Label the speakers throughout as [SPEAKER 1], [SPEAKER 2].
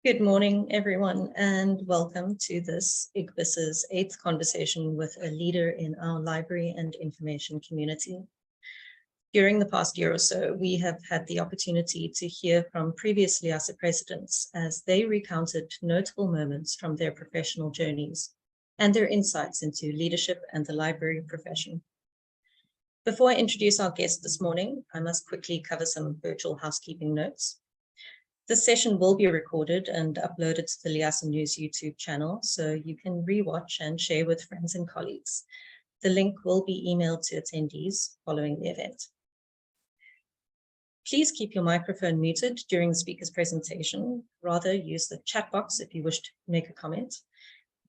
[SPEAKER 1] Good morning, everyone, and welcome to this IGBIS's 8th conversation with a leader in our library and information community. During the past year or so, we have had the opportunity to hear from previous LIASA presidents as they recounted notable moments from their professional journeys and their insights into leadership and the library profession. Before I introduce our guest this morning, I must quickly cover some virtual housekeeping notes. This session will be recorded and uploaded to the LIASA News YouTube channel, so you can rewatch and share with friends and colleagues. The link will be emailed to attendees following the event. Please keep your microphone muted during the speaker's presentation. Rather, use the chat box if you wish to make a comment.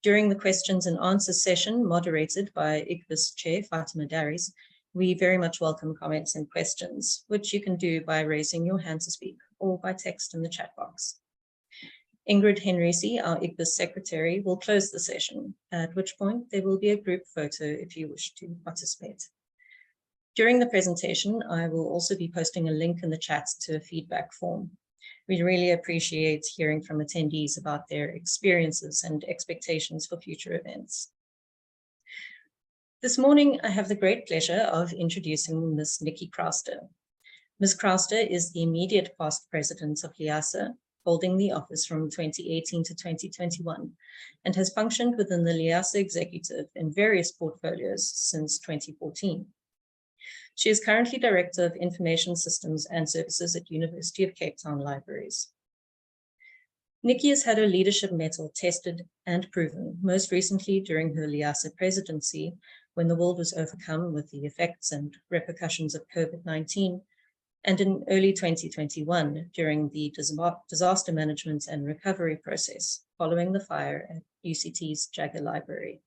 [SPEAKER 1] During the questions and answers session, moderated by IGBIS Chair Fatima Daris, we very much welcome comments and questions, which you can do by raising your hand to speak or by text in the chat box. Ingrid Henrici, our IGBIS secretary, will close the session, at which point there will be a group photo if you wish to participate. During the presentation, I will also be posting a link in the chat to a feedback form. We really appreciate hearing from attendees about their experiences and expectations for future events. This morning, I have the great pleasure of introducing Ms. Nikki Crowster. Ms. Crowster is the immediate past president of LIASA, holding the office from 2018 to 2021, and has functioned within the LIASA executive in various portfolios since 2014. She is currently Director of Information Systems and Services at University of Cape Town Libraries. Nikki has had her leadership mettle tested and proven, most recently during her LIASA presidency, when the world was overcome with the effects and repercussions of COVID-19, and in early 2021 during the disaster management and recovery process following the fire at UCT's Jagger Library.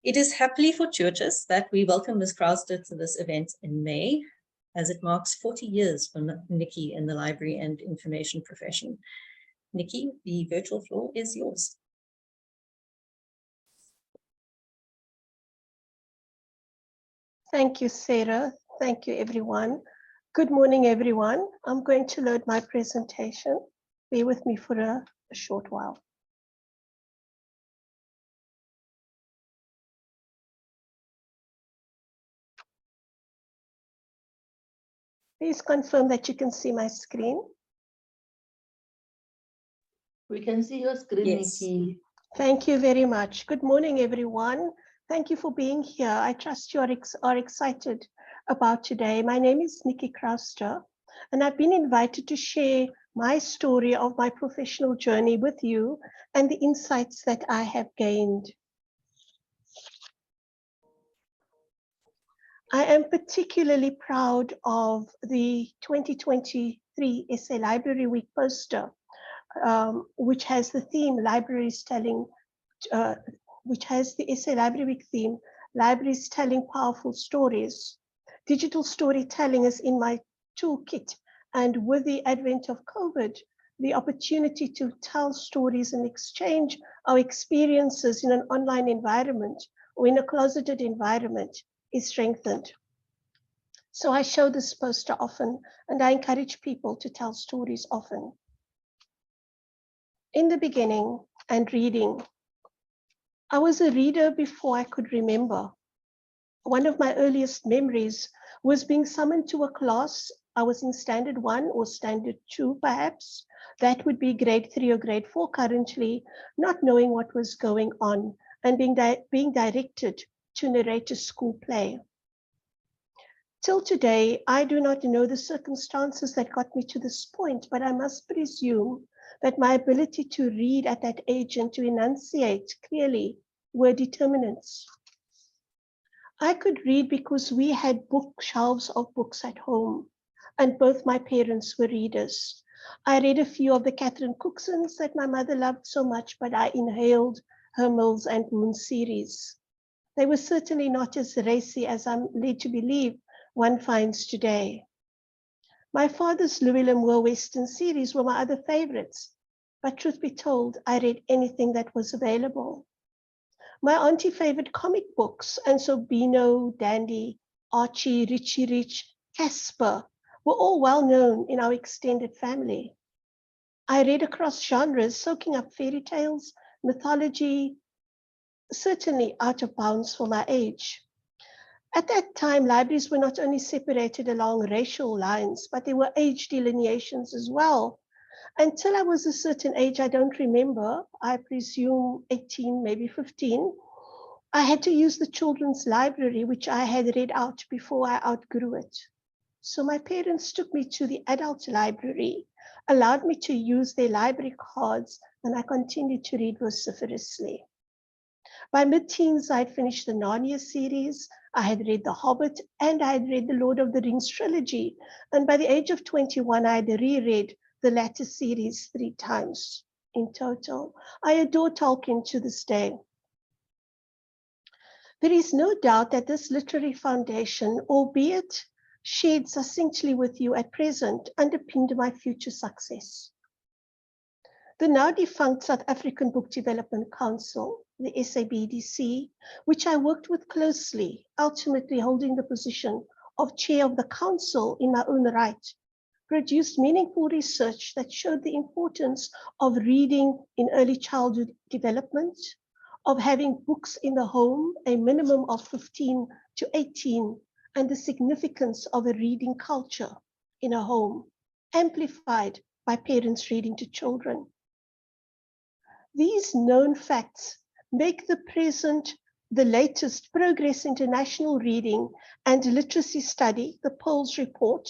[SPEAKER 1] It is happily fortuitous that we welcome Ms. Crowster to this event in May, as it marks 40 years for Nikki in the library and information profession. Nikki, the virtual floor is yours.
[SPEAKER 2] Thank you, Sarah. Thank you, everyone. Good morning, everyone. I'm going to load my presentation. Bear with me for a short while. Please confirm that you can see my screen.
[SPEAKER 3] We can see your screen,
[SPEAKER 1] Yes.
[SPEAKER 3] Nikki.
[SPEAKER 2] Thank you very much. Good morning, everyone. Thank you for being here. I trust you are excited about today. My name is Nikki Crowster, and I've been invited to share my story of my professional journey with you and the insights that I have gained. I am particularly proud of the 2023 SA Library Week poster, which has the theme Libraries Telling, which has the SA Library Week theme, Libraries Telling Powerful Stories. Digital storytelling is in my toolkit, and with the advent of COVID, the opportunity to tell stories and exchange our experiences in an online environment or in a closeted environment is strengthened. So I show this poster often, and I encourage people to tell stories often. In the beginning, and reading. I was a reader before I could remember. One of my earliest memories was being summoned to a class. I was in standard 1 or standard 2, perhaps. That would be grade 3 or grade 4 currently, not knowing what was going on and being directed to narrate a school play. Till today, I do not know the circumstances that got me to this point, but I must presume that my ability to read at that age and to enunciate clearly were determinants. I could read because we had bookshelves of books at home, and both my parents were readers. I read a few of the Catherine Cooksons that my mother loved so much, but I inhaled her Mills and Boon series. They were certainly not as racy as I'm led to believe one finds today. My father's Llewellyn Moore Western series were my other favorites, but truth be told, I read anything that was available. My auntie favored comic books, and so Beano, Dandy, Archie, Richie Rich, Casper were all well known in our extended family. I read across genres, soaking up fairy tales, mythology, certainly out of bounds for my age. At that time, libraries were not only separated along racial lines, but there were age delineations as well. Until I was a certain age, I don't remember, I presume 18, maybe 15, I had to use the children's library, which I had read out before I outgrew it. So my parents took me to the adult library, allowed me to use their library cards, and I continued to read vociferously. By mid-teens, I had finished the Narnia series, I had read The Hobbit, and I had read the Lord of the Rings trilogy. And by the age of 21, I had reread the latter series 3 times in total. I adore Tolkien to this day. There is no doubt that this literary foundation, albeit shared succinctly with you at present, underpinned my future success. The now defunct South African Book Development Council, the SABDC, which I worked with closely, ultimately holding the position of chair of the council in my own right, produced meaningful research that showed the importance of reading in early childhood development, of having books in the home, a minimum of 15 to 18, and the significance of a reading culture in a home, amplified by parents reading to children. These known facts make the present the latest Progress International Reading and Literacy Study, the PIRLS report,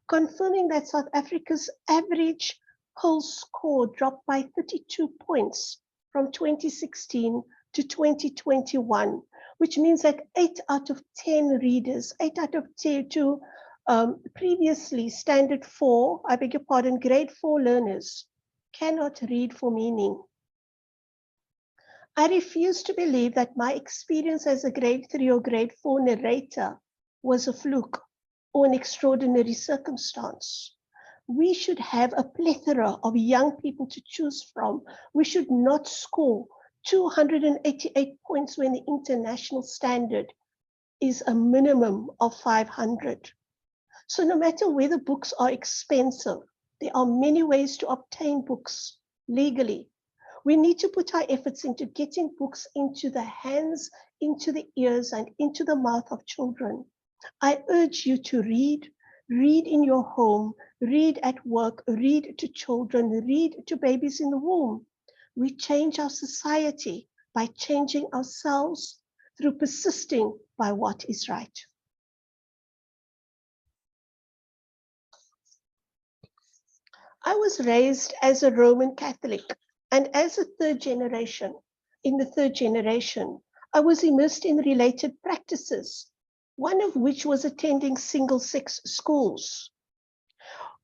[SPEAKER 2] confirming that South Africa's average PIRLS score dropped by 32 points from 2016 to 2021, which means that 8 out of 10 readers, 8 out of 10 to previously standard 4, I beg your pardon, grade 4 learners cannot read for meaning. I refuse to believe that my experience as a grade 3 or grade 4 narrator was a fluke or an extraordinary circumstance. We should have a plethora of young people to choose from. We should not score 288 points when the international standard is a minimum of 500. So no matter whether books are expensive, there are many ways to obtain books legally. We need to put our efforts into getting books into the hands, into the ears, and into the mouth of children. I urge you to read in your home, read at work, read to children, read to babies in the womb. We change our society by changing ourselves through persisting by what is right. I was raised as a Roman Catholic, and as a third generation, I was immersed in related practices, one of which was attending single-sex schools.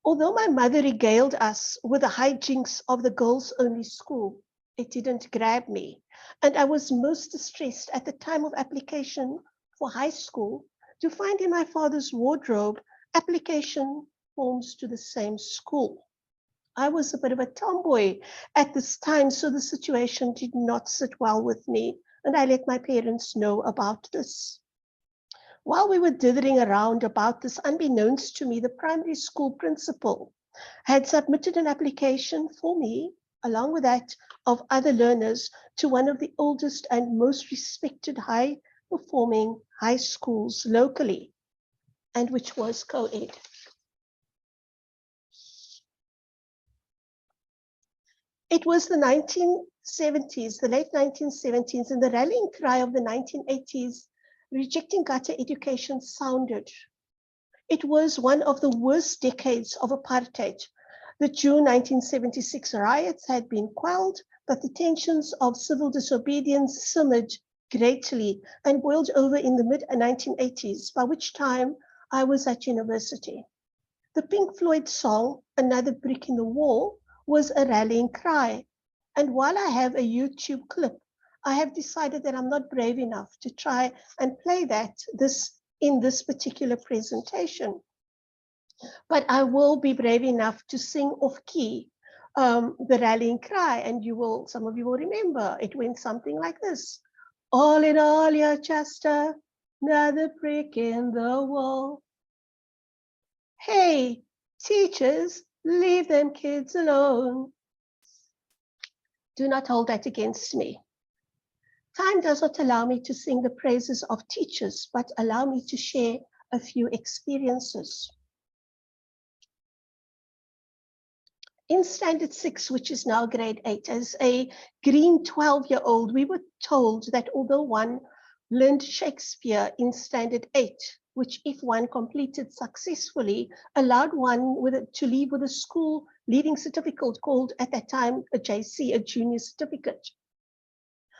[SPEAKER 2] Although my mother regaled us with the hijinks of the girls-only school, it didn't grab me, and I was most distressed at the time of application for high school to find in my father's wardrobe application forms to the same school. I was a bit of a tomboy at this time, so the situation did not sit well with me, and I let my parents know about this. While we were dithering around about this, unbeknownst to me, the primary school principal had submitted an application for me, along with that of other learners, to one of the oldest and most respected high-performing high schools locally, and which was co-ed. It was the 1970s, the late 1970s, and the rallying cry of the 1980s, rejecting gutter education, sounded. It was one of the worst decades of apartheid. The June 1976 riots had been quelled, but the tensions of civil disobedience simmered greatly and boiled over in the mid-1980s, by which time I was at university. The Pink Floyd song, Another Brick in the Wall, was a rallying cry. And while I have a YouTube clip, I have decided that I'm not brave enough to try and play that in this particular presentation. But I will be brave enough to sing off key the rallying cry, and some of you will remember, it went something like this. All in all, you're just another brick in the wall. Hey, teachers, leave them kids alone. Do not hold that against me. Time does not allow me to sing the praises of teachers, but allow me to share a few experiences. In Standard 6, which is now grade 8, as a green 12-year-old, we were told that although one learned Shakespeare in Standard 8, which if one completed successfully, allowed one to leave with a school leaving certificate called at that time a JC, a junior certificate.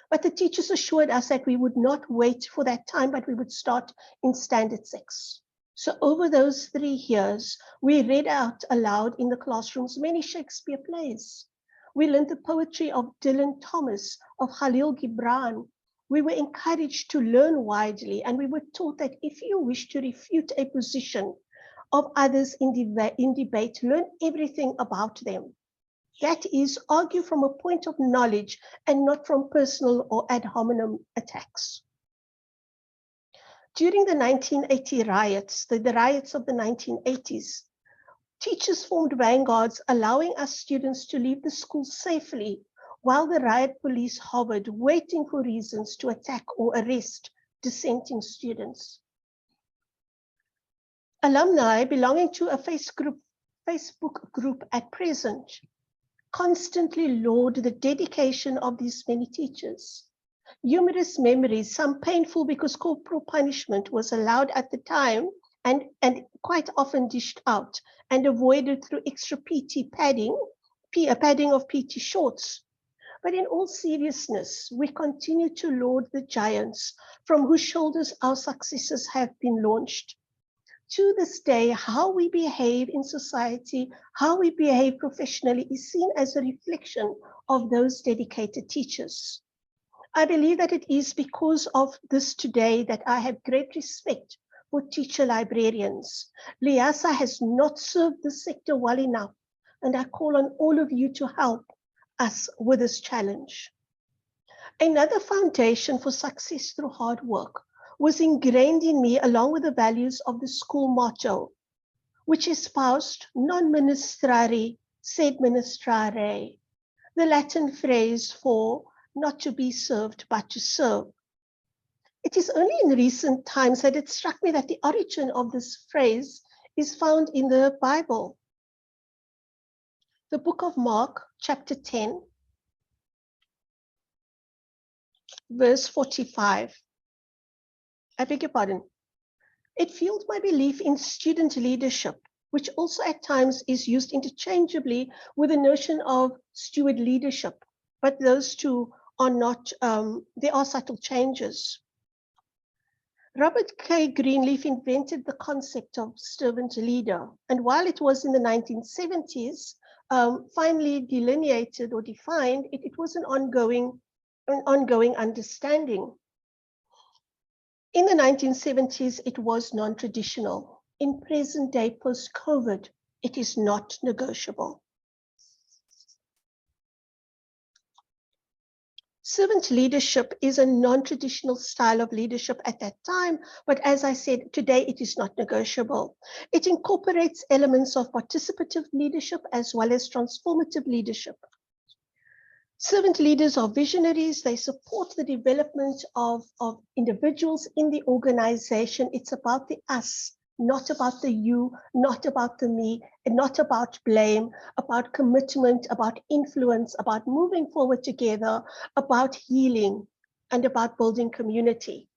[SPEAKER 2] But the teachers assured us that we would not wait for that time, but we would start in Standard 6. So over those 3 years, we read out aloud in the classrooms many Shakespeare plays. We learned the poetry of Dylan Thomas, of Khalil Gibran. We were encouraged to learn widely, and we were taught that if you wish to refute a position of others in debate, learn everything about them. That is, argue from a point of knowledge and not from personal or ad hominem attacks. During the 1980 riots, the riots of the 1980s, teachers formed vanguards, allowing us students to leave the school safely while the riot police hovered, waiting for reasons to attack or arrest dissenting students. Alumni belonging to a Facebook group at present constantly laud the dedication of these many teachers. Humorous memories, some painful because corporal punishment was allowed at the time and quite often dished out and avoided through extra PT padding of PT shorts. But in all seriousness, we continue to laud the giants from whose shoulders our successes have been launched. To this day, how we behave in society, how we behave professionally is seen as a reflection of those dedicated teachers. I believe that it is because of this today that I have great respect for teacher librarians. LIASA has not served the sector well enough, and I call on all of you to help us with this challenge. Another foundation for success through hard work was ingrained in me along with the values of the school motto, which espoused non ministrare sed ministrare, the Latin phrase for not to be served, but to serve. It is only in recent times that it struck me that the origin of this phrase is found in the Bible. The book of Mark, chapter 10, verse 45. I beg your pardon. It fueled my belief in student leadership, which also at times is used interchangeably with the notion of steward leadership, but those two are not, there are subtle changes. Robert K. Greenleaf invented the concept of servant leader, and while it was in the 1970s, finally delineated or defined, it was an ongoing understanding. In the 1970s, it was non-traditional. In present day, post-COVID, it is not negotiable. Servant leadership is a non-traditional style of leadership at that time, but as I said, today it is not negotiable. It incorporates elements of participative leadership as well as transformative leadership. Servant leaders are visionaries. They support the development of individuals in the organization. It's about the us, not about the you, not about the me, and not about blame, about commitment, about influence, about moving forward together, about healing, and about building community.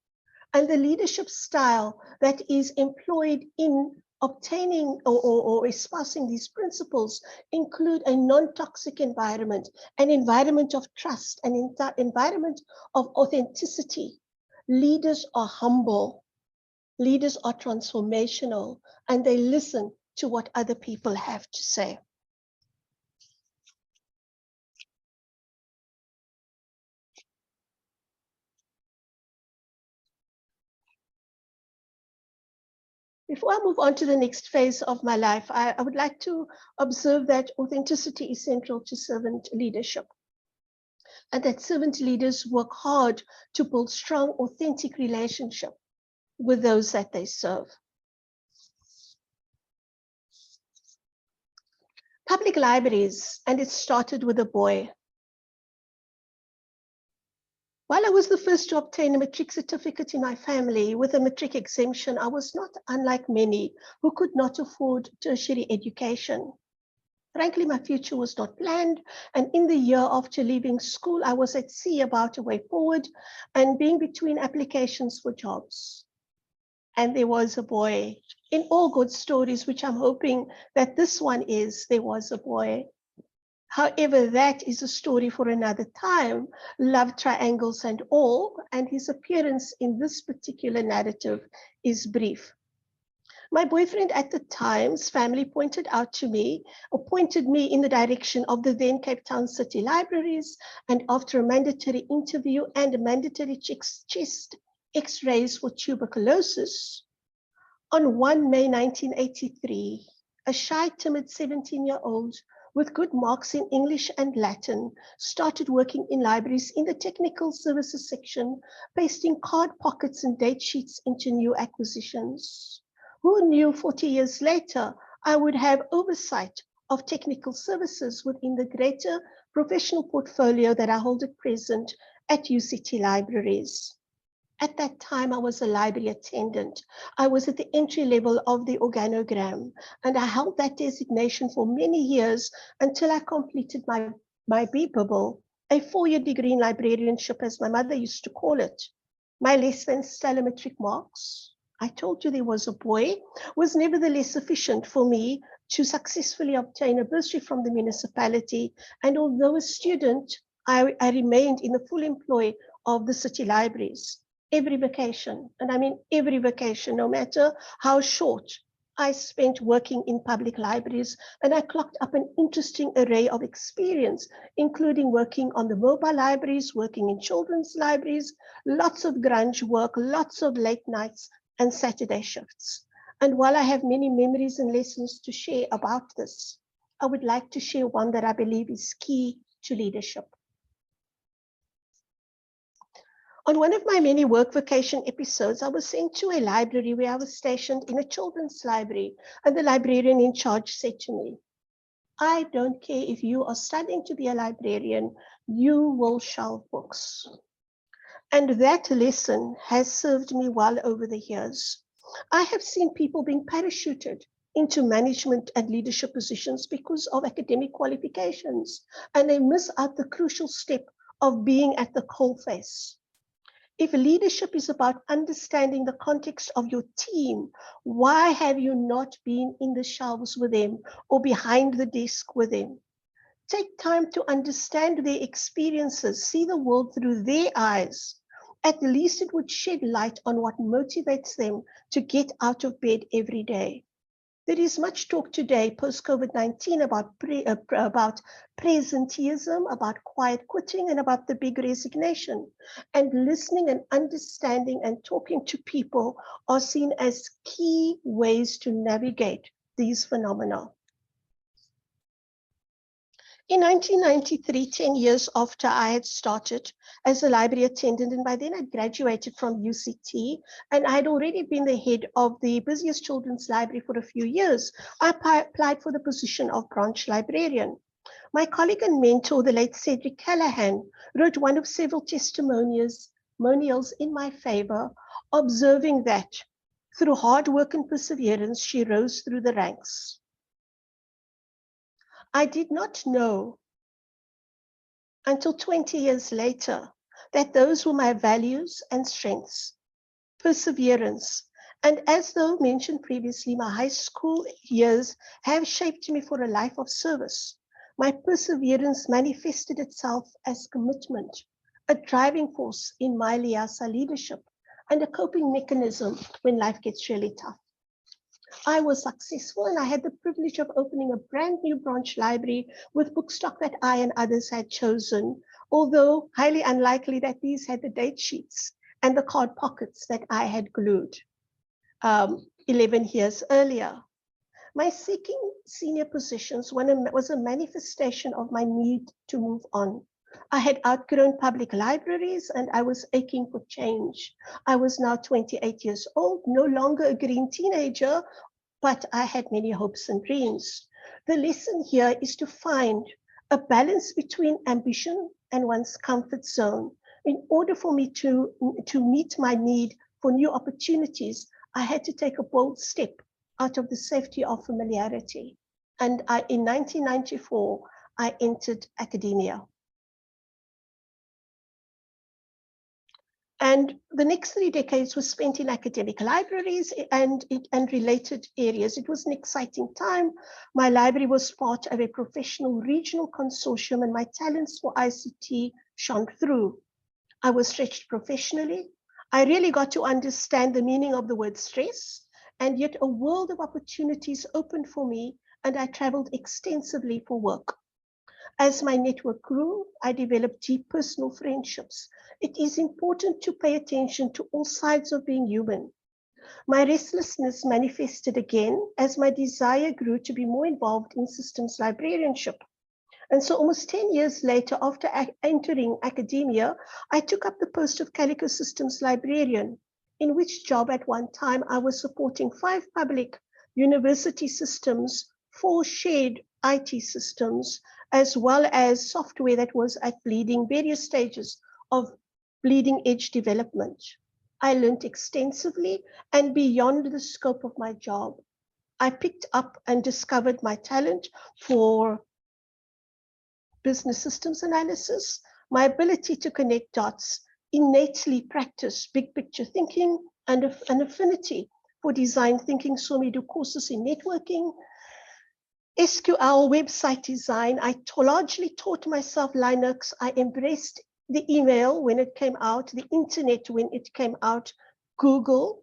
[SPEAKER 2] And the leadership style that is employed in obtaining or espousing these principles include a non-toxic environment, an environment of trust, an environment of authenticity. Leaders are humble, leaders are transformational, and they listen to what other people have to say. Before I move on to the next phase of my life, I would like to observe that authenticity is central to servant leadership, and that servant leaders work hard to build strong, authentic relationships with those that they serve. Public libraries, and it started with a boy. While I was the first to obtain a matric certificate in my family with a matric exemption, I was not unlike many who could not afford tertiary education. Frankly, my future was not planned, and in the year after leaving school, I was at sea about a way forward and being between applications for jobs. And there was a boy. In all good stories, which I'm hoping that this one is, there was a boy. However, that is a story for another time, love triangles and all, and his appearance in this particular narrative is brief. My boyfriend at the time's family pointed me in the direction of the then Cape Town City Libraries, and after a mandatory interview and a mandatory chest x-rays for tuberculosis, on 1 May 1983, a shy, timid 17-year-old with good marks in English and Latin started working in libraries in the technical services section, pasting card pockets and date sheets into new acquisitions. Who knew 40 years later I would have oversight of technical services within the greater professional portfolio that I hold at present at UCT Libraries? At that time, I was a library attendant. I was at the entry level of the organogram, and I held that designation for many years until I completed my BBibble, a 4-year degree in librarianship, as my mother used to call it. My less than stellar matric marks, I told you there was a boy, was nevertheless sufficient for me to successfully obtain a bursary from the municipality. And although a student, I remained in the full employ of the city libraries. Every vacation, and I mean every vacation, no matter how short, I spent working in public libraries, and I clocked up an interesting array of experience, including working on the mobile libraries, working in children's libraries, lots of grunge work, lots of late nights and Saturday shifts. And while I have many memories and lessons to share about this, I would like to share one that I believe is key to leadership. On one of my many work vacation episodes, I was sent to a library where I was stationed in a children's library, and the librarian in charge said to me, "I don't care if you are studying to be a librarian, you will shelve books." And that lesson has served me well over the years. I have seen people being parachuted into management and leadership positions because of academic qualifications, and they miss out the crucial step of being at the coalface. If leadership is about understanding the context of your team, why have you not been in the shelves with them or behind the desk with them? Take time to understand their experiences, see the world through their eyes. At least it would shed light on what motivates them to get out of bed every day. There is much talk today, post-COVID-19, about presenteeism, about quiet quitting, and about the big resignation. And listening and understanding and talking to people are seen as key ways to navigate these phenomena. In 1993, 10 years after I had started as a library attendant, and by then I'd graduated from UCT, and I had already been the head of the busiest children's library for a few years, I applied for the position of branch librarian. My colleague and mentor, the late Cedric Callahan, wrote one of several testimonials in my favor, observing that through hard work and perseverance, she rose through the ranks. I did not know until 20 years later that those were my values and strengths, perseverance. And as though mentioned previously, my high school years have shaped me for a life of service. My perseverance manifested itself as commitment, a driving force in my LIASA leadership, and a coping mechanism when life gets really tough. I was successful, and I had the privilege of opening a brand new branch library with book stock that I and others had chosen, although highly unlikely that these had the date sheets and the card pockets that I had glued 11 years earlier. My seeking senior positions was a manifestation of my need to move on. I had outgrown public libraries, and I was aching for change. I was now 28 years old, no longer a green teenager, but I had many hopes and dreams. The lesson here is to find a balance between ambition and one's comfort zone, In order for me to meet my need for new opportunities, I had to take a bold step out of the safety of familiarity. And in 1994, I entered academia. And the next 3 decades was spent in academic libraries and related areas. It was an exciting time. My library was part of a professional regional consortium, and my talents for ICT shone through. I was stretched professionally. I really got to understand the meaning of the word stress, and yet a world of opportunities opened for me, and I traveled extensively for work. As my network grew, I developed deep personal friendships. It is important to pay attention to all sides of being human. My restlessness manifested again as my desire grew to be more involved in systems librarianship. And so almost 10 years later, after entering academia, I took up the post of Calico Systems Librarian, in which job at one time I was supporting 5 public university systems, 4 shared IT systems, as well as software that was at various stages of bleeding edge development. I learned extensively and beyond the scope of my job. I picked up and discovered my talent for business systems analysis, my ability to connect dots, innately practice big picture thinking, and an affinity for design thinking saw me do courses in networking, SQL, website design. I largely taught myself Linux. I embraced the email when it came out, the internet when it came out, Google,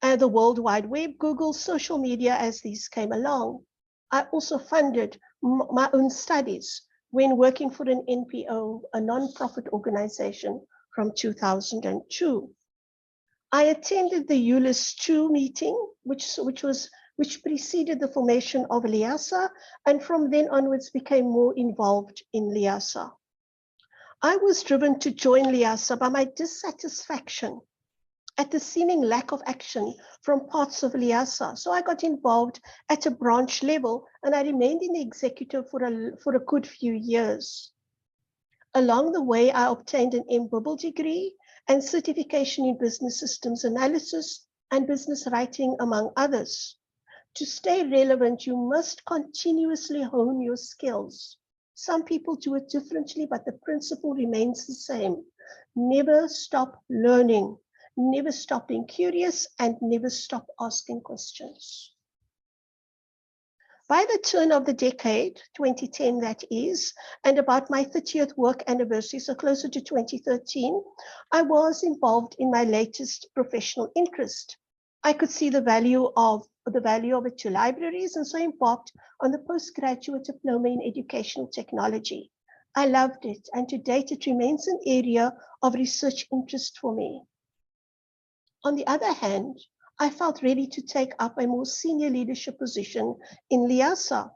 [SPEAKER 2] the World Wide Web, Google, social media as these came along. I also funded my own studies when working for an NPO, a non-profit organization, from 2002. I attended the ULIS 2 meeting, which preceded the formation of LIASA, and from then onwards became more involved in LIASA. I was driven to join LIASA by my dissatisfaction at the seeming lack of action from parts of LIASA. So I got involved at a branch level, and I remained in the executive for a good few years. Along the way, I obtained an MBibble degree and certification in business systems analysis and business writing, among others. To stay relevant, you must continuously hone your skills. Some people do it differently, but the principle remains the same. Never stop learning, never stop being curious, and never stop asking questions. By the turn of the decade, 2010 that is, and about my 30th work anniversary, so closer to 2013, I was involved in my latest professional interest. I could see the value of it to libraries, and so embarked on the postgraduate diploma in educational technology. I loved it, and to date it remains an area of research interest for me. On the other hand, I felt ready to take up a more senior leadership position in LIASA.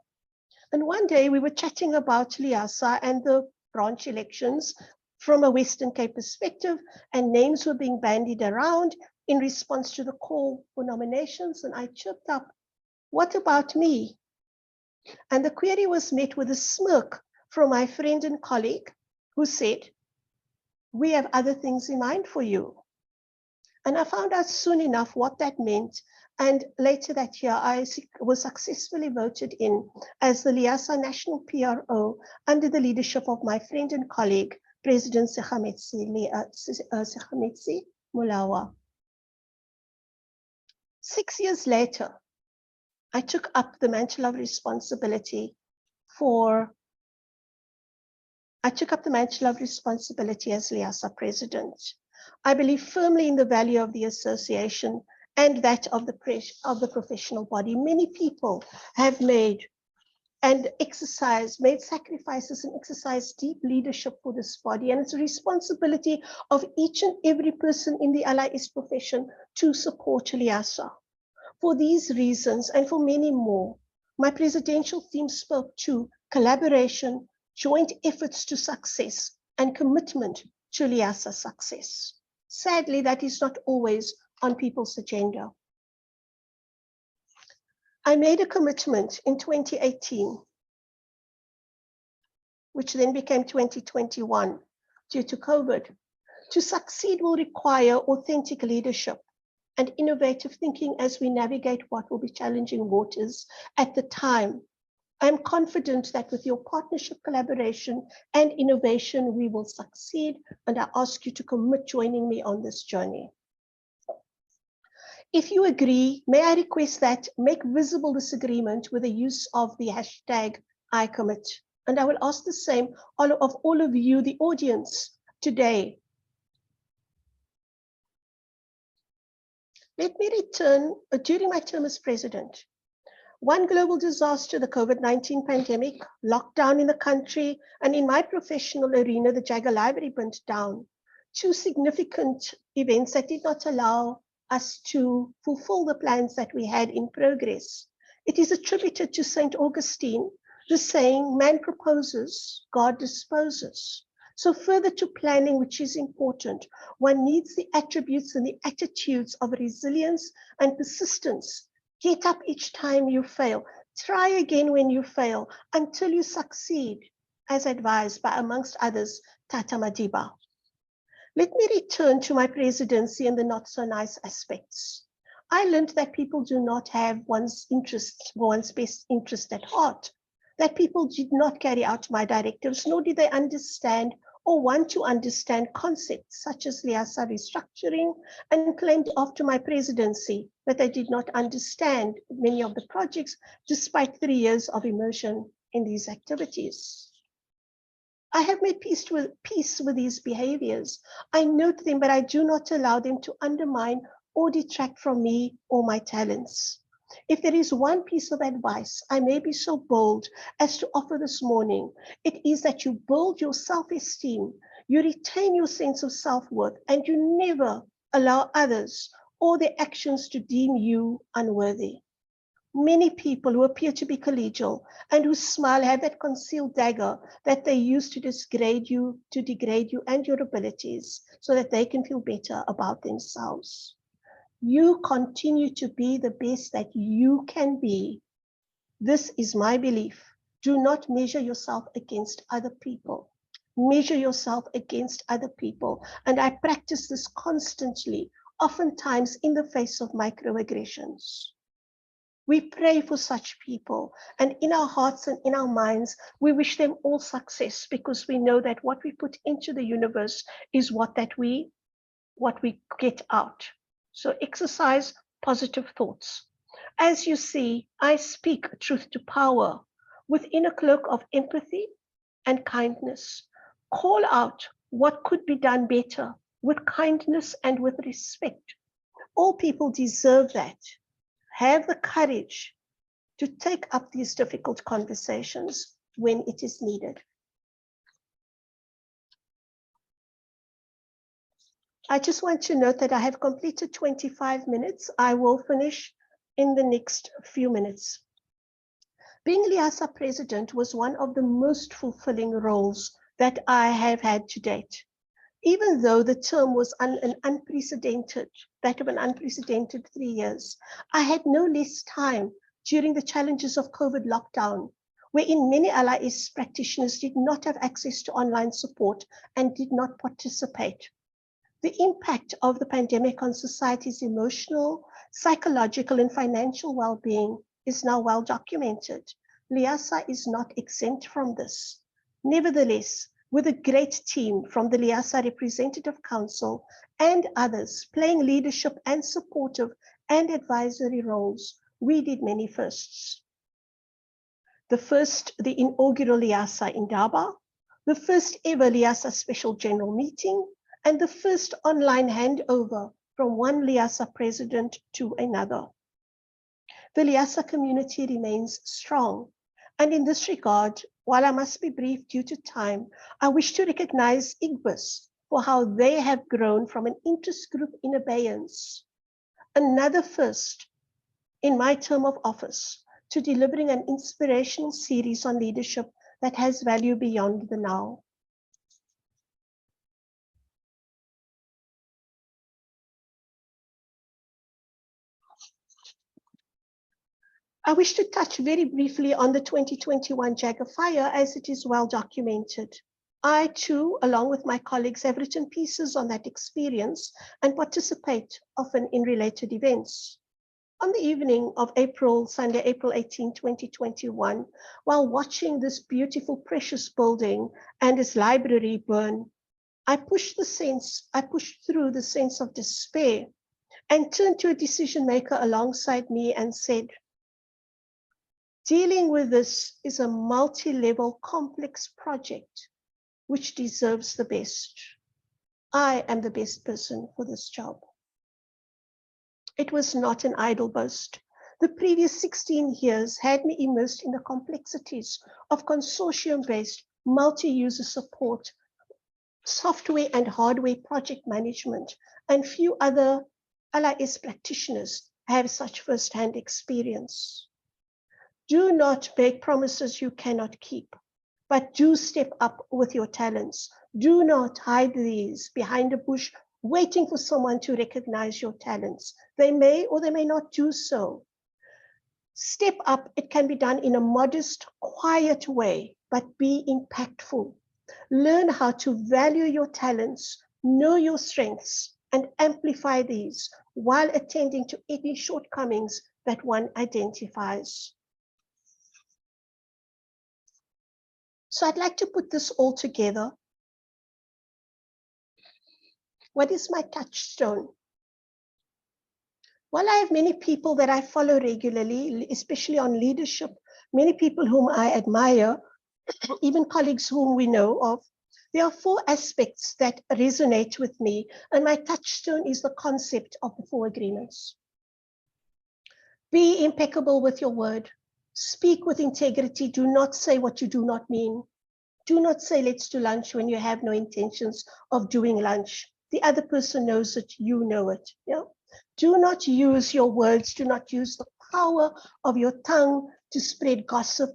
[SPEAKER 2] And one day we were chatting about LIASA and the branch elections from a Western Cape perspective, and names were being bandied around in response to the call for nominations. And I chirped up, "What about me?" And the query was met with a smirk from my friend and colleague, who said, "We have other things in mind for you." And I found out soon enough what that meant. And later that year, I was successfully voted in as the LIASA National PRO under the leadership of my friend and colleague, President Sekhametsi Mulawa. 6 years later, I took up the mantle of responsibility as LIASA president. I believe firmly in the value of the association and that of the professional body. Many people have made sacrifices and exercised deep leadership for this body, and it's a responsibility of each and every person in the LIS profession to support LIASA. For these reasons, and for many more, my presidential theme spoke to collaboration, joint efforts to success, and commitment to LIASA success. Sadly, that is not always on people's agenda. I made a commitment in 2018, which then became 2021 due to COVID, To succeed will require authentic leadership and innovative thinking as we navigate what will be challenging waters at the time. I am confident that with your partnership, collaboration, and innovation, we will succeed, and I ask you to commit joining me on this journey. If you agree, may I request that make visible this agreement with the use of the hashtag #ICommit. And I will ask the same of all of you, the audience, today. Let me return during my term as president. One global disaster, the COVID-19 pandemic, lockdown in the country, and in my professional arena, the Jagger Library burnt down. Two significant events that did not allow us to fulfill the plans that we had in progress. It is attributed to St. Augustine, the saying, man proposes, God disposes. So further to planning, which is important, one needs the attributes and the attitudes of resilience and persistence. Get up each time you fail. Try again when you fail until you succeed, as advised by, amongst others, Tata Madiba. Let me return to my presidency and the not so nice aspects. I learned that people do not have one's best interest at heart, that people did not carry out my directives, nor did they understand or want to understand concepts such as Liasa restructuring, and claimed after my presidency that they did not understand many of the projects despite 3 years of immersion in these activities. I have made peace with these behaviors. I note them, but I do not allow them to undermine or detract from me or my talents. If there is one piece of advice I may be so bold as to offer this morning, it is that you build your self-esteem, you retain your sense of self-worth, and you never allow others or their actions to deem you unworthy. Many people who appear to be collegial and who smile have that concealed dagger that they use to degrade you and your abilities so that they can feel better about themselves. You continue to be the best that you can be. This is my belief. Do not measure yourself against other people. Measure yourself against other people. And I practice this constantly, oftentimes in the face of microaggressions. We pray for such people, and in our hearts and in our minds, we wish them all success because we know that what we put into the universe is what we get out. So exercise positive thoughts. As you see, I speak truth to power within a cloak of empathy and kindness. Call out what could be done better with kindness and with respect. All people deserve that. Have the courage to take up these difficult conversations when it is needed. I just want to note that I have completed 25 minutes. I will finish in the next few minutes. Being Liasa president was one of the most fulfilling roles that I have had to date. Even though the term was an unprecedented 3 years, I had no less time during the challenges of COVID lockdown, wherein many LIS practitioners did not have access to online support and did not participate. The impact of the pandemic on society's emotional, psychological, and financial well-being is now well documented. Liasa is not exempt from this. Nevertheless, with a great team from the Liasa Representative Council and others playing leadership and supportive and advisory roles, we did many firsts. The inaugural Liasa in Daba, the first ever Liasa Special General Meeting, and the first online handover from one Liasa president to another. The Liasa community remains strong, and in this regard, while I must be brief due to time, I wish to recognize IGBIS for how they have grown from an interest group in abeyance, another first in my term of office, to delivering an inspirational series on leadership that has value beyond the now. I wish to touch very briefly on the 2021 Jagger fire as it is well documented. I too, along with my colleagues, have written pieces on that experience and participate often in related events. On the evening of Sunday, April 18, 2021, while watching this beautiful, precious building and its library burn, I pushed through the sense of despair and turned to a decision maker alongside me and said, dealing with this is a multi-level complex project which deserves the best. I am the best person for this job. It was not an idle boast. The previous 16 years had me immersed in the complexities of consortium-based multi-user support, software and hardware project management, and few other LIS practitioners have such first-hand experience. Do not make promises you cannot keep, but do step up with your talents. Do not hide these behind a bush waiting for someone to recognize your talents. They may or they may not do so. Step up. It can be done in a modest, quiet way, but be impactful. Learn how to value your talents, know your strengths, and amplify these while attending to any shortcomings that one identifies. So I'd like to put this all together. What is my touchstone? Well, I have many people that I follow regularly, especially on leadership, many people whom I admire, even colleagues whom we know of. There are 4 aspects that resonate with me, and my touchstone is the concept of the 4 agreements. Be impeccable with your word. Speak with integrity. Do not say what you do not mean. Do not say let's do lunch when you have no intentions of doing lunch. The other person knows it, you know it. Yeah? Do not use your words. Do not use the power of your tongue to spread gossip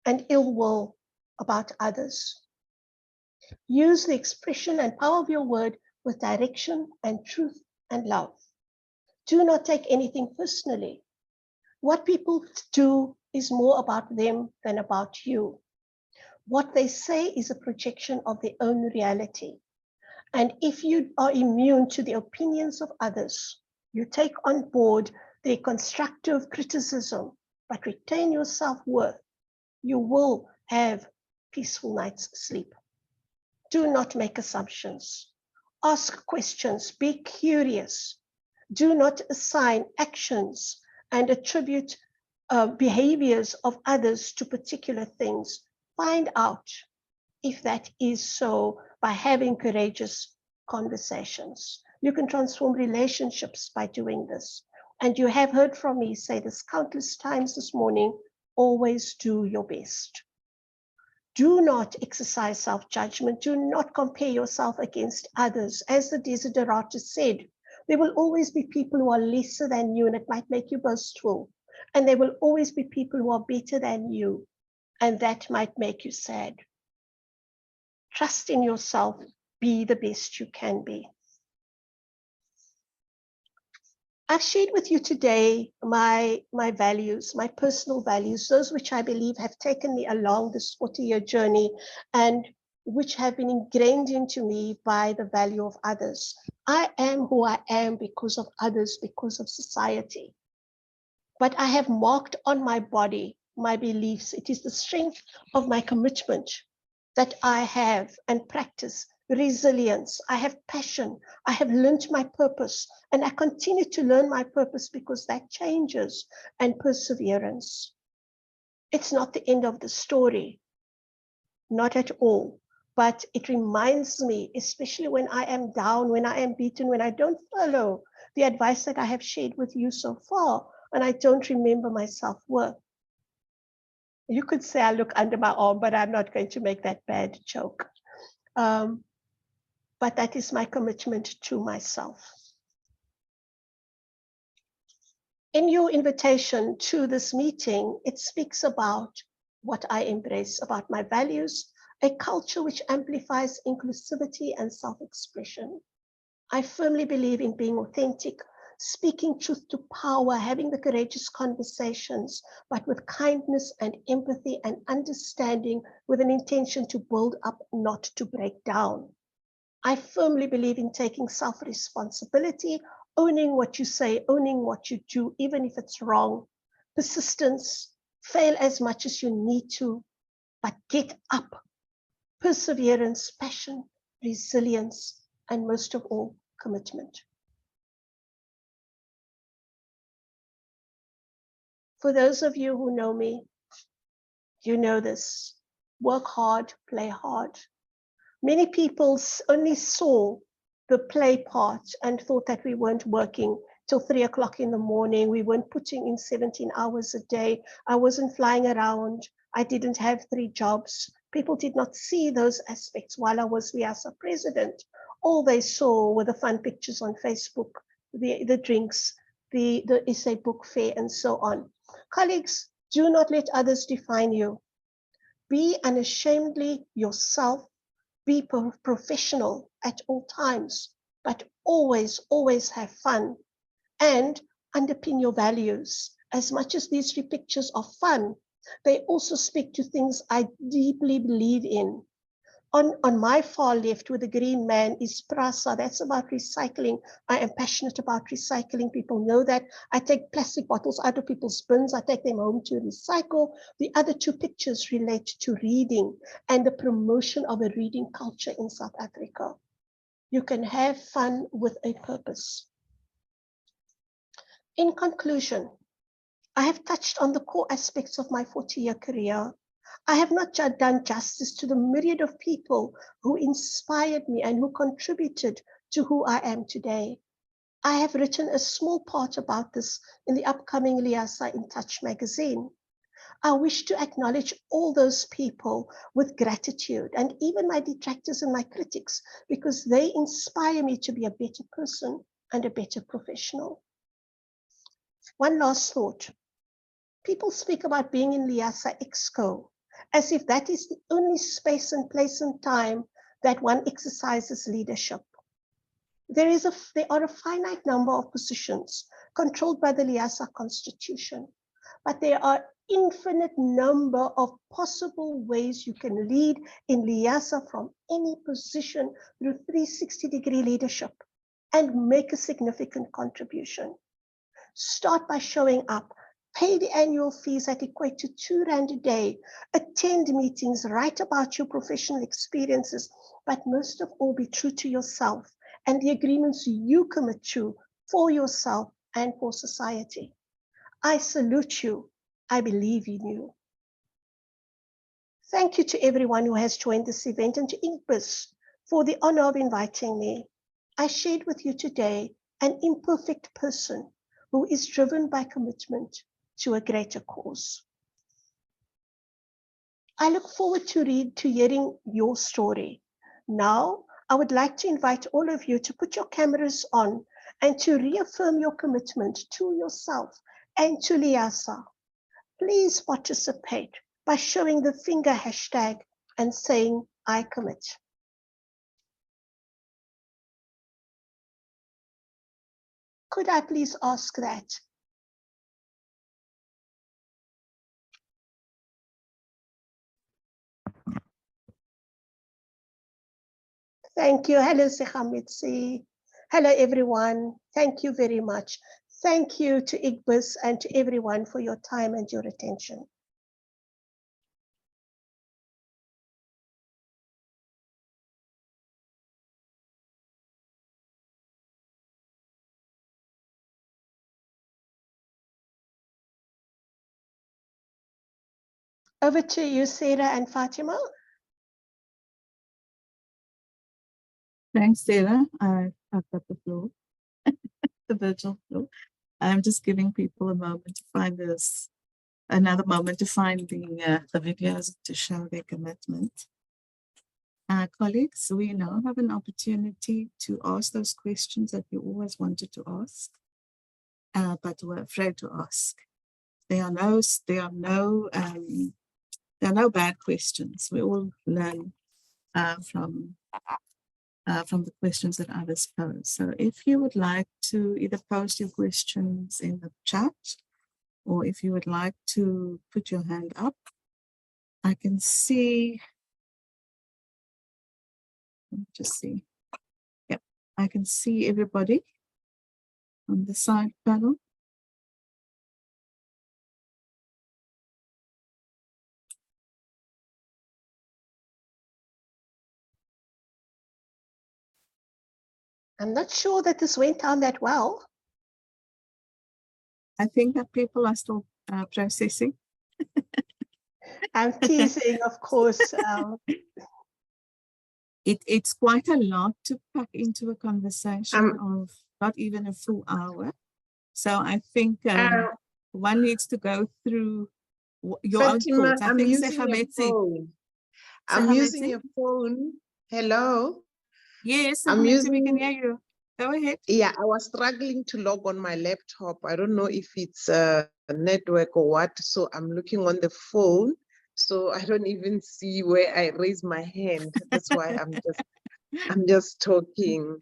[SPEAKER 2] and ill will about others. Use the expression and power of your word with direction and truth and love. Do not take anything personally. What people do is more about them than about you. What they say is a projection of their own reality. And if you are immune to the opinions of others, you take on board their constructive criticism, but retain your self-worth, you will have peaceful night's sleep. Do not make assumptions. Ask questions. Be curious. Do not assign actions and attribute behaviors of others to particular things. Find out if that is so by having courageous conversations. You can transform relationships by doing this. And you have heard from me say this countless times this morning, always do your best. Do not exercise self-judgment. Do not compare yourself against others. As the Desiderata said, there will always be people who are lesser than you, and it might make you boastful. And there will always be people who are better than you, and that might make you sad. Trust in yourself. Be the best you can be. I've shared with you today my values, my personal values, those which I believe have taken me along this 40-year journey and which have been ingrained into me by the value of others. I am who I am because of others, because of society. But I have marked on my body my beliefs. It is the strength of my commitment that I have and practice resilience. I have passion. I have learned my purpose, and I continue to learn my purpose because that changes, and perseverance. It's not the end of the story, not at all, but it reminds me, especially when I am down, when I am beaten, when I don't follow the advice that I have shared with you so far, and I don't remember my self-worth. You could say I look under my arm, but I'm not going to make that bad joke. But that is my commitment to myself. In your invitation to this meeting, it speaks about what I embrace, about my values, a culture which amplifies inclusivity and self-expression. I firmly believe in being authentic, speaking truth to power, having the courageous conversations, but with kindness and empathy and understanding, with an intention to build up, not to break down. I firmly believe in taking self-responsibility, owning what you say, owning what you do, even if it's wrong. Persistence, fail as much as you need to, but get up. Perseverance, passion, resilience, and most of all, commitment. For those of you who know me, you know this. Work hard, play hard. Many people only saw the play part and thought that we weren't working till 3 o'clock in the morning. We weren't putting in 17 hours a day. I wasn't flying around. I didn't have 3 jobs. People did not see those aspects while I was LIASA president. All they saw were the fun pictures on Facebook, the drinks, the essay book fair, and so on. Colleagues, do not let others define you. Be unashamedly yourself. Be professional at all times, but always, always have fun and underpin your values. As much as these 3 pictures are fun, they also speak to things I deeply believe in. On my far left with the green man is Prasa. That's about recycling. I am passionate about recycling. People know that. I take plastic bottles out of people's bins. I take them home to recycle. The other 2 pictures relate to reading and the promotion of a reading culture in South Africa. You can have fun with a purpose. In conclusion, I have touched on the core aspects of my 40-year career. I have not done justice to the myriad of people who inspired me and who contributed to who I am today. I have written a small part about this in the upcoming LIASA in Touch magazine. I wish to acknowledge all those people with gratitude, and even my detractors and my critics, because they inspire me to be a better person and a better professional. One last thought. People speak about being in LIASA Exco as if that is the only space and place and time that one exercises leadership. There are a finite number of positions controlled by the LIASA Constitution, but there are infinite number of possible ways you can lead in LIASA from any position through 360-degree leadership and make a significant contribution. Start by showing up. Pay the annual fees that equate to R2 a day. Attend meetings, write about your professional experiences, but most of all, be true to yourself and the agreements you commit to for yourself and for society. I salute you. I believe in you. Thank you to everyone who has joined this event and to Inkbus for the honor of inviting me. I shared with you today an imperfect person who is driven by commitment to a greater cause. I look forward to hearing your story. Now, I would like to invite all of you to put your cameras on and to reaffirm your commitment to yourself and to LIASA. Please participate by showing the finger hashtag and saying, I commit. Could I please ask that? Thank you. Hello, Sekhamitsi. Hello, everyone. Thank you very much. Thank you to Igbus and to everyone for your time and your attention. Over to you, Sarah and Fatima.
[SPEAKER 4] Thanks, Sarah. I've got the floor, the virtual floor. I'm just giving people a moment to find this, another moment to find the videos to show their commitment. Colleagues, we now have an opportunity to ask those questions that you always wanted to ask, but were afraid to ask. There are no bad questions. We all learn from from the questions that others pose. So if you would like to either post your questions in the chat, or if you would like to put your hand up, I can see, let me just see. Yeah, I can see everybody on the side panel.
[SPEAKER 2] I'm not sure that this went down that well.
[SPEAKER 4] I think that people are still processing.
[SPEAKER 2] I'm teasing, of course.
[SPEAKER 4] It's quite a lot to pack into a conversation of not even a full hour. So I think one needs to go through your own
[SPEAKER 5] Fatima,
[SPEAKER 4] thoughts. I
[SPEAKER 5] I'm
[SPEAKER 4] think
[SPEAKER 5] using your
[SPEAKER 4] Sehametsi.
[SPEAKER 5] phone. I'm using your phone. Hello?
[SPEAKER 4] Yes,
[SPEAKER 5] I'm
[SPEAKER 4] Sehametsi, we can
[SPEAKER 5] using,
[SPEAKER 4] hear you. Go ahead.
[SPEAKER 5] yeah, I was struggling to log on my laptop. I don't know if it's a network or what. So I'm looking on the phone. So I don't even see where I raise my hand. That's why I'm just talking.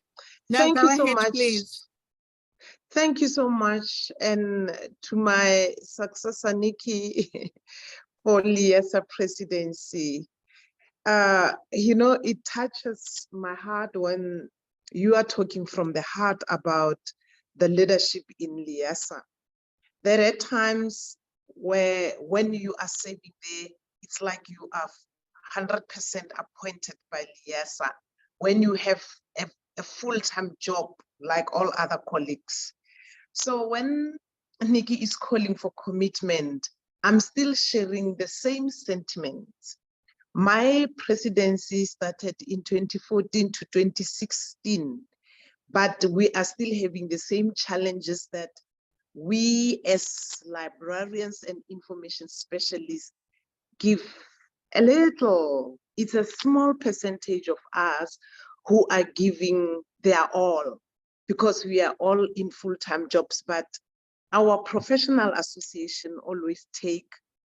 [SPEAKER 4] No,
[SPEAKER 5] Thank
[SPEAKER 4] go
[SPEAKER 5] you so
[SPEAKER 4] ahead,
[SPEAKER 5] much.
[SPEAKER 4] please.
[SPEAKER 5] Thank you so much. And to my successor, Nikki, for Liesa presidency. You know, it touches my heart when you are talking from the heart about the leadership in Liesa. There are times where when you are serving there, it's like you are 100% appointed by Liesa. When you have a full-time job like all other colleagues. So when Nikki is calling for commitment, I'm still sharing the same sentiments. My presidency started in 2014 to 2016, but we are still having the same challenges that we as librarians and information specialists give a little. It's a small percentage of us who are giving their all because we are all in full-time jobs, but our professional association always take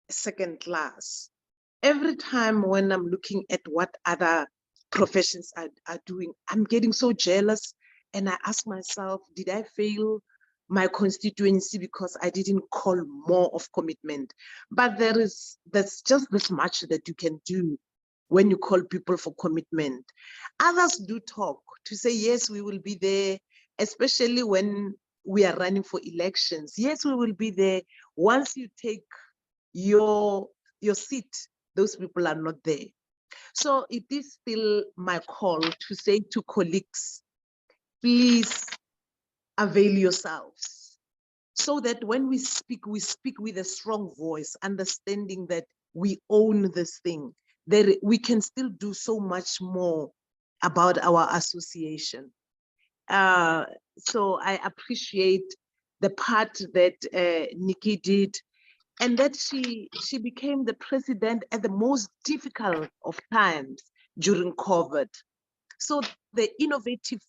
[SPEAKER 5] second class. Every time when I'm looking at what other professions are doing, I'm getting so jealous. And I ask myself, did I fail my constituency because I didn't call more of commitment? But there's just this much that you can do when you call people for commitment. Others do talk to say, yes, we will be there, especially when we are running for elections. Yes, we will be there. Once you take your seat, those people are not there. So it is still my call to say to colleagues, please avail yourselves so that when we speak with a strong voice, understanding that we own this thing, that we can still do so much more about our association. So I appreciate the part that Nikki did, and that she became the president at the most difficult of times during COVID. So the innovative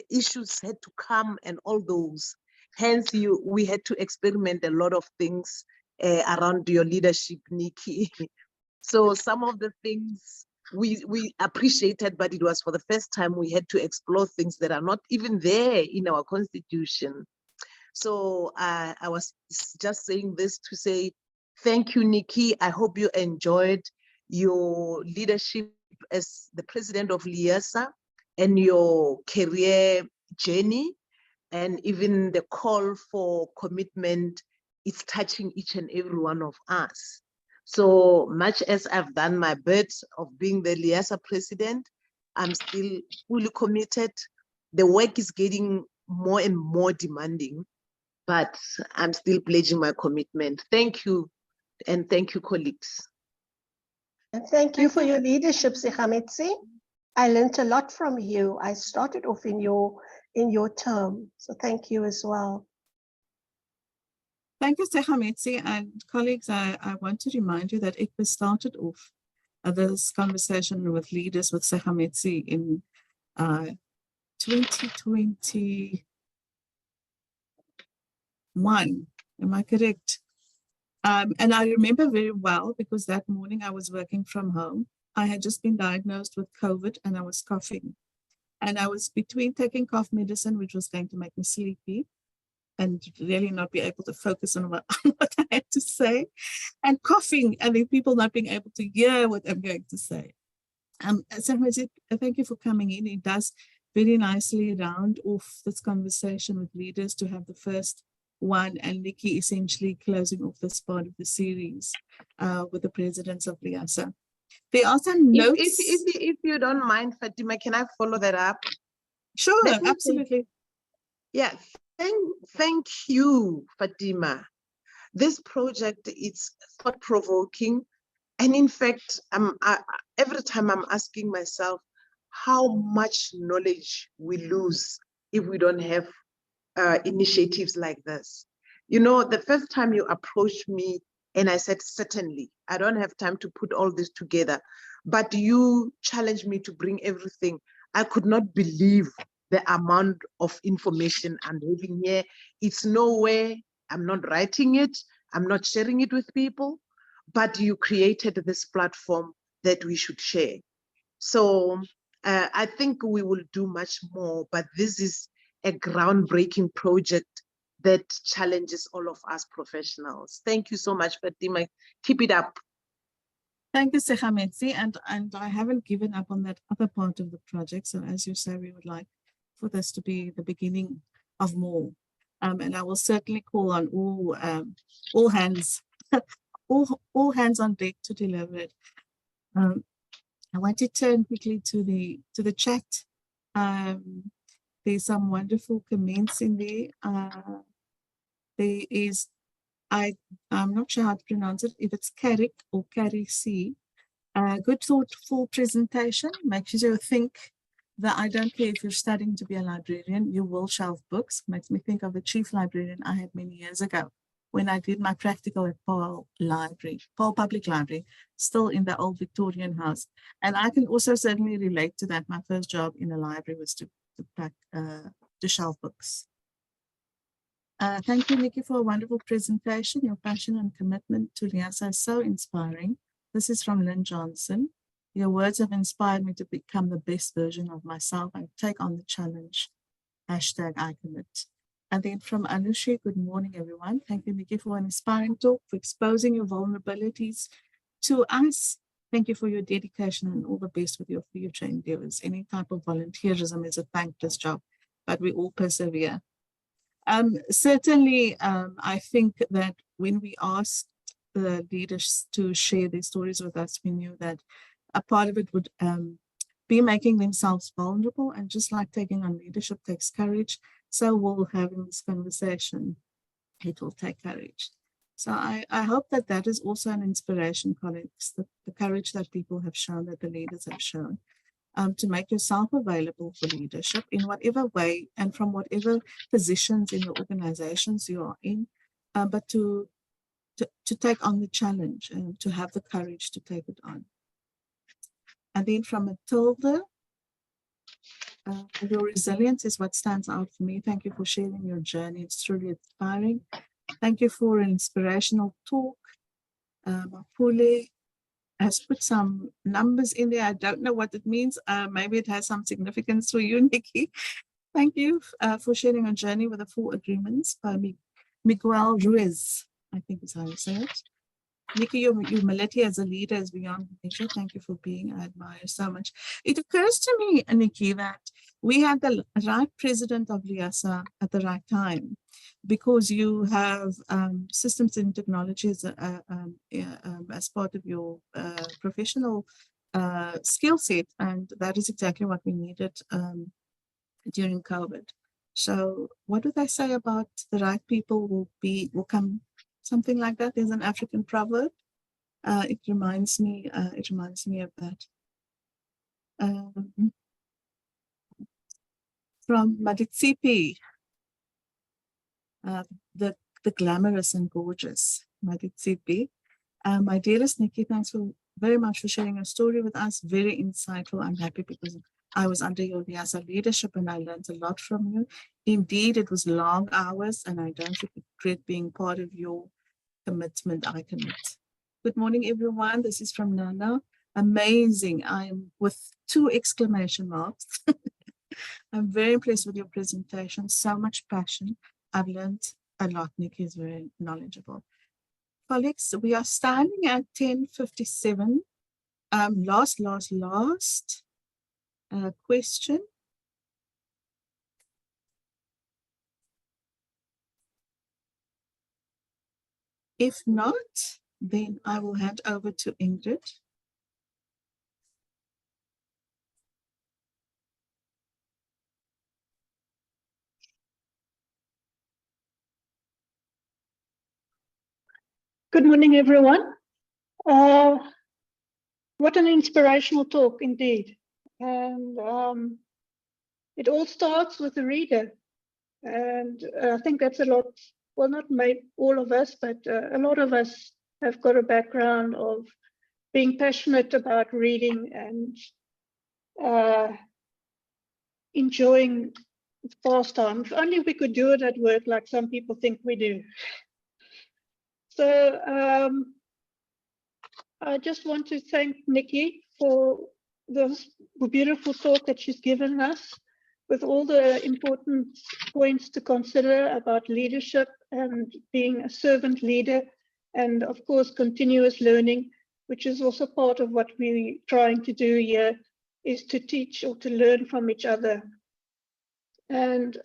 [SPEAKER 5] issues had to come and all those. Hence, we had to experiment a lot of things around your leadership, Nikki. So some of the things we appreciated, but it was for the first time we had to explore things that are not even there in our constitution. So I was just saying this to say, thank you, Nikki. I hope you enjoyed your leadership as the president of Liesa and your career journey, and even the call for commitment is touching each and every one of us. So much as I've done my bit of being the Liesa president, I'm still fully committed. The work is getting more and more demanding, but I'm still pledging my commitment. Thank you, and thank you, colleagues.
[SPEAKER 2] And thank you for your leadership, Sehametsi. I learned a lot from you. I started off in your term, so thank you as well.
[SPEAKER 4] Thank you, Sehametsi. And colleagues, I want to remind you that ICPA started off this conversation with leaders with Sehametsi in 2021. Am I correct? And I remember very well because that morning I was working from home. I had just been diagnosed with COVID and I was coughing. And I was between taking cough medicine, which was going to make me sleepy and really not be able to focus on what, what I had to say, and coughing, and then people not being able to hear what I'm going to say. So thank you for coming in. It does very nicely round off this conversation with leaders to have the first one, and Nikki essentially closing off this part of the series with the presidents of LIASA. There are some notes.
[SPEAKER 5] If you don't mind, Fatima, can I follow that up?
[SPEAKER 4] Sure,
[SPEAKER 5] Let me say-
[SPEAKER 4] absolutely.
[SPEAKER 5] Yeah, thank you, Fatima. This project is thought-provoking. And in fact, every time I'm asking myself how much knowledge we lose if we don't have initiatives like this. You know, the first time you approached me and I said, certainly, I don't have time to put all this together, but you challenged me to bring everything. I could not believe the amount of information I'm having here. It's nowhere, I'm not writing it, I'm not sharing it with people, but you created this platform that we should share. So I think we will do much more, but this is a groundbreaking project that challenges all of us professionals. Thank you so much, Fatima. Keep it up.
[SPEAKER 4] Thank you, Sekhametsi, and I haven't given up on that other part of the project. So as you say, we would like for this to be the beginning of more. And I will certainly call on all hands, all hands on deck to deliver it. I want to turn quickly to the chat. There's some wonderful comments in there. There is, I'm not sure how to pronounce it, if it's Carrick or Carrie C. Good thoughtful presentation, makes you think that I don't care if you're studying to be a librarian, you will shelf books. Makes me think of the chief librarian I had many years ago when I did my practical at Paarl Public Library, still in the old Victorian house. And I can also certainly relate to that. My first job in a library was to shelf books. Thank you, Nikki, for a wonderful presentation. Your passion and commitment to LIASA is so inspiring. This is from Lynn Johnson. Your words have inspired me to become the best version of myself and take on the challenge. #ICommit. And then from Anushi, good morning, everyone. Thank you, Nikki, for an inspiring talk, for exposing your vulnerabilities to us. Thank you for your dedication and all the best with your future endeavors. Any type of volunteerism is a thankless job, but we all persevere. Certainly, I think that when we asked the leaders to share their stories with us, we knew that a part of it would be making themselves vulnerable, and just like taking on leadership takes courage, so will having this conversation, it will take courage. So I hope that that is also an inspiration, colleagues, the courage that people have shown, that the leaders have shown, to make yourself available for leadership in whatever way and from whatever positions in the organizations you are in, but to take on the challenge and to have the courage to take it on. And then from Matilda, your resilience is what stands out for me. Thank you for sharing your journey. It's truly inspiring. Thank you for an inspirational talk. Mapule has put some numbers in there. I don't know what it means. Maybe it has some significance for you, Nikki. Thank you for sharing a journey with the 4 agreements by Miguel Ruiz, I think is how you say it. Nikki, your humility as a leader is beyond measure. Thank you for being. I admire so much. It occurs to me, Nikki, that we had the right president of LIASA at the right time, because you have systems and technologies as part of your professional skill set, and that is exactly what we needed during COVID. So what do they say about the right people will come? Something like that. There's an African proverb. It reminds me of that. From Maditsipi, the glamorous and gorgeous Maditsipi. My dearest Nikki, thanks very much for sharing your story with us. Very insightful. I'm happy because I was under your LIASA leadership and I learned a lot from you. Indeed, it was long hours, and I don't regret being part of your commitment. I commit. Good morning, everyone. This is from Nana. Amazing. I'm with 2 exclamation marks. I'm very impressed with your presentation. So much passion. I've learned a lot. Nikki is very knowledgeable. Colleagues, we are standing at 10:57. Last question. If not, then I will hand over to Ingrid.
[SPEAKER 6] Good morning, everyone. What an inspirational talk indeed. And it all starts with the reader. And I think that's a lot, well, not all of us, but a lot of us have got a background of being passionate about reading and enjoying pastime. If only we could do it at work like some people think we do. So I just want to thank Nikki for this beautiful talk that she's given us with all the important points to consider about leadership and being a servant leader, and of course, continuous learning, which is also part of what we're trying to do here, is to teach or to learn from each other. And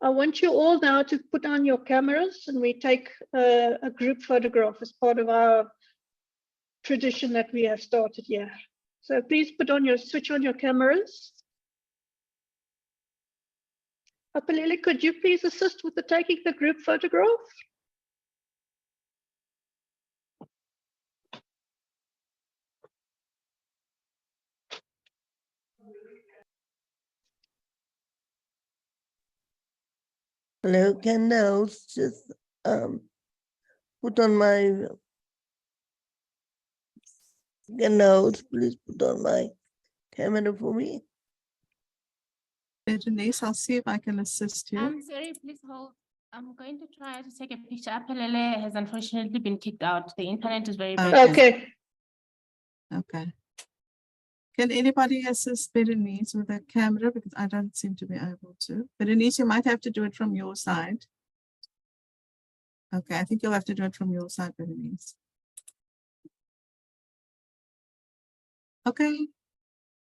[SPEAKER 6] I want you all now to put on your cameras and we take a group photograph as part of our tradition that we have started here. So please switch on your cameras. Apalele, could you please assist with taking the group photograph?
[SPEAKER 7] Hello, can now just put on my please put on my camera for me.
[SPEAKER 4] Denise, I'll see if I can assist you.
[SPEAKER 8] I'm sorry, please hold. I'm going to try to take a picture. Apalele has unfortunately been kicked out. The internet is very bad.
[SPEAKER 4] Okay. Okay. Can anybody assist Berenice with the camera? Because I don't seem to be able to. Berenice, you might have to do it from your side. Okay, I think you'll have to do it from your side, Berenice. Okay.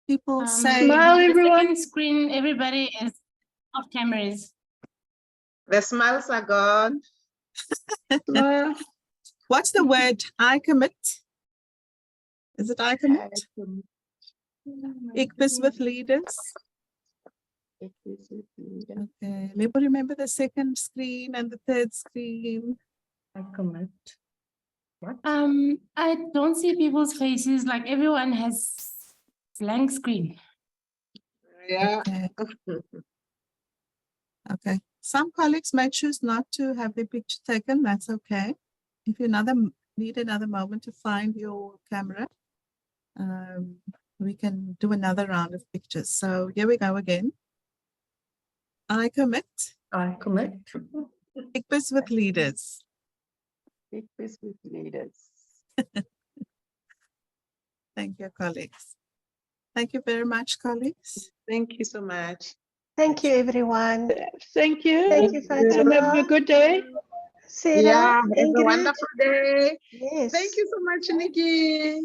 [SPEAKER 4] People say.
[SPEAKER 6] Smile,
[SPEAKER 8] The
[SPEAKER 6] everyone.
[SPEAKER 8] second screen, everybody is off cameras.
[SPEAKER 5] The smiles are gone.
[SPEAKER 6] Smile.
[SPEAKER 4] What's the word? I commit. Is it I commit? Ikbis with leaders. Okay. Maybe remember the second screen and the third screen.
[SPEAKER 1] I commit.
[SPEAKER 8] I don't see people's faces. Like everyone has blank screen.
[SPEAKER 5] Yeah.
[SPEAKER 4] Okay. Okay. Some colleagues may choose not to have their picture taken. That's okay. If you need another moment to find your camera, we can do another round of pictures. So here we go again. I commit.
[SPEAKER 1] I commit.
[SPEAKER 4] Ikbis with leaders.
[SPEAKER 3] Ikbis with leaders.
[SPEAKER 4] Thank you, colleagues. Thank you very much, colleagues.
[SPEAKER 5] Thank you so much.
[SPEAKER 2] Thank you, everyone.
[SPEAKER 6] Thank you.
[SPEAKER 2] Thank you,
[SPEAKER 6] And have a
[SPEAKER 2] Fatima.
[SPEAKER 6] good day.
[SPEAKER 2] Sarah,
[SPEAKER 5] Yeah, have a
[SPEAKER 2] Ingrid.
[SPEAKER 5] wonderful day.
[SPEAKER 2] Yes.
[SPEAKER 5] Thank you so much, Nikki.